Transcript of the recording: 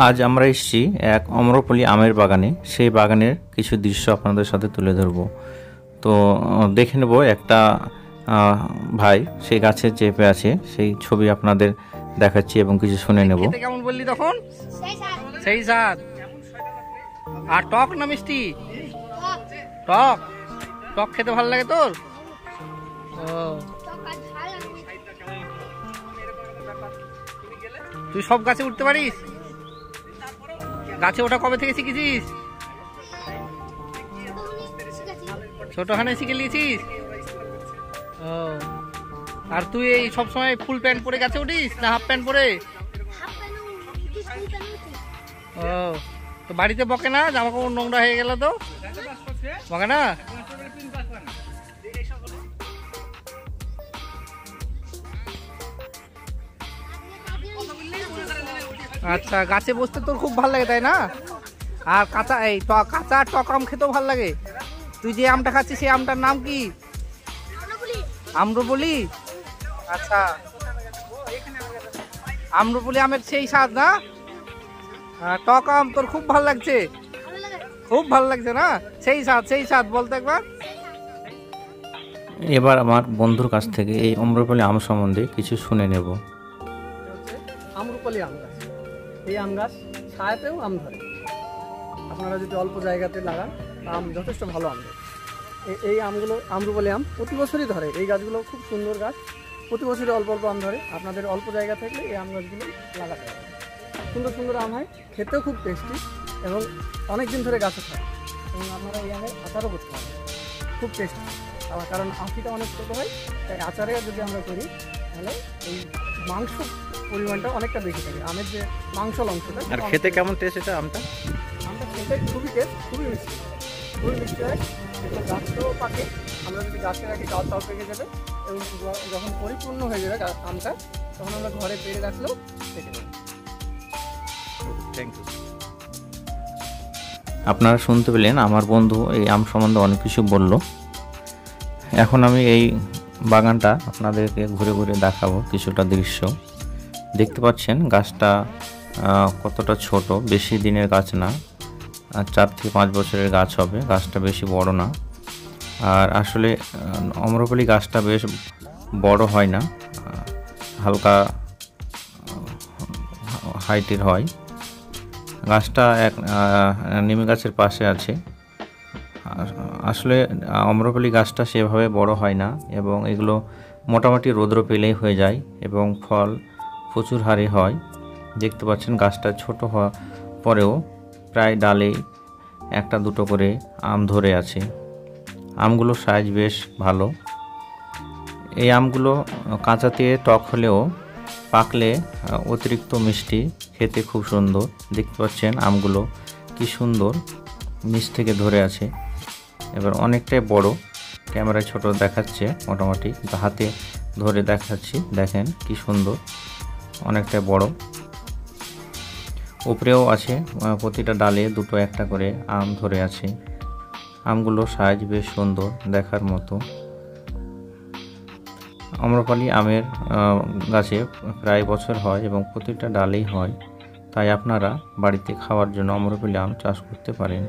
আজ আমরা এসেছি এক আম্রপলি আমের বাগানে। সেই বাগানের কিছু দৃশ্য আপনাদের সাথে তুলে ধরব। তো দেখে নেব একটা ভাই সেই গাছে চেপে আছে, সেই ছবি আপনাদের দেখাচ্ছি এবং কিছু শুনে নেব। কেমন বললি তখন? সেই স্বাদ। আর টক না মিষ্টি? টক। টক খেতে ভালো লাগে তোর? তুই সব গাছে উঠতে পারিস? গাছে ওঠা কবে থেকে শিখেছিস? ছোটখানে শিখে নিয়েছিস? ও, আর তুই এই সবসময় ফুল প্যান্ট পরে গাছে উঠিস না হাফ প্যান্ট পরে? ও, তো বাড়িতে বকে না জামা কাপড় নোংরা হয়ে গেল? তো বকে না? আচ্ছা, গাছে বসতে তোর খুব ভালো লাগে তাই না? আর কাঁচা কাঁচা টক আম খেতেও ভালো লাগে। তুই যে আমটা খাচ্ছিস সেই আমটার নাম কি? আম্রপলি। আচ্ছা, আম্রপলি আমের সেই স্বাদ না? টক আম তোর খুব ভালো লাগছে? খুব ভালো লাগছে না? সেই স্বাদ, সেই স্বাদ বলতে একবার। এবার আমার বন্ধুর কাছ থেকে এই আম্রপলি আম সম্বন্ধে কিছু শুনে নেব। আম্রপলি আম গাছ, এই আম গাছ ছায়াতেও আম ধরে। আপনারা যদি অল্প জায়গাতে লাগান আম যথেষ্ট ভালো আম ধরে। এই আমগুলো আম্রপলি আম প্রতি বছরই ধরে। এই গাছগুলো খুব সুন্দর গাছ, প্রতি বছরই অল্প অল্প আম ধরে। আপনাদের অল্প জায়গা থাকলে এই আম গাছগুলো লাগাতে হবে। সুন্দর সুন্দর আম হয়, খেতেও খুব টেস্টি এবং অনেক দিন ধরে গাছে থাকে। এবং আপনারা এই আমের আচারও করতে পারেন, খুব টেস্টি। কারণ আঁখিটা অনেক ছোটো হয়, তাই আচারে যদি আমরা করি তাহলে এই মাংস পরিমাণটা অনেকটা বেশি থাকে। আমের যে মাংসল অংশটা। আর খেতে কেমন টেস্ট এটা আমটা? আমটা খেতে খুবই টেস্ট, খুবই মিষ্টি, খুবই মিষ্টি হয়। এগুলো গাছটাও পাকে, আমরা যদি গাছে রাখি গাছটাও পেকে যাবে এবং যখন পরিপূর্ণ হয়ে যাবে আমটা তখন আমরা ঘরে পেরে রাখলেও পেকে যাবে। Thank you. আপনারা শুনতে পেলেন আমার বন্ধু এই আম সম্বন্ধে অনেক কিছু বলল। এখন আমি এই বাগানটা আপনাদেরকে ঘুরে ঘুরে দেখাবো কিছুটা দৃশ্য। দেখতে পাচ্ছেন গাছটা কতটা ছোট, বেশি দিনের গাছ না, 4 থেকে 5 বছরের গাছ হবে। গাছটা বেশি বড় না। আর আসলে আম্রপলি গাছটা বেশ বড় হয় না, হালকা হাইটের হয়। গাছটা এক নিম গাছের পাশে আছে। আসলে আম্রপলি গাছটা সেভাবে বড় হয় না এবং এগুলো মোটামুটি রৌদ্র পেলেই হয়ে যায় এবং ফল প্রচুর হারে হয়। দেখতে পাচ্ছেন গাছটা ছোট হওয়া পরেও প্রায় ডালে 1-2 করে আম ধরে আছে। আমগুলো সাইজ বেশ ভালো। এই আমগুলো কাঁচাতে টক হলেও পাকলে অতিরিক্ত মিষ্টি, খেতে খুব সুন্দর। দেখতে পাচ্ছেন আমগুলো কি সুন্দর নিচ থেকে ধরে আছে। এবার অনেকটাই বড়, ক্যামেরায় ছোট দেখাচ্ছে মোটামুটি, কিন্তু হাতে ধরে দেখাচ্ছি। দেখেন কি সুন্দর, অনেকটাই বড়। উপরেও আছে, প্রতিটা ডালে 2-1 করে আম ধরে আছে। আমগুলো সাইজ বেশ সুন্দর, দেখার মতো। আম্রপালি আমের গাছে প্রায় বছর হয় এবং প্রতিটা ডালেই হয়, তাই আপনারা বাড়িতে খাওয়ার জন্য আম্রপালি আম চাষ করতে পারেন।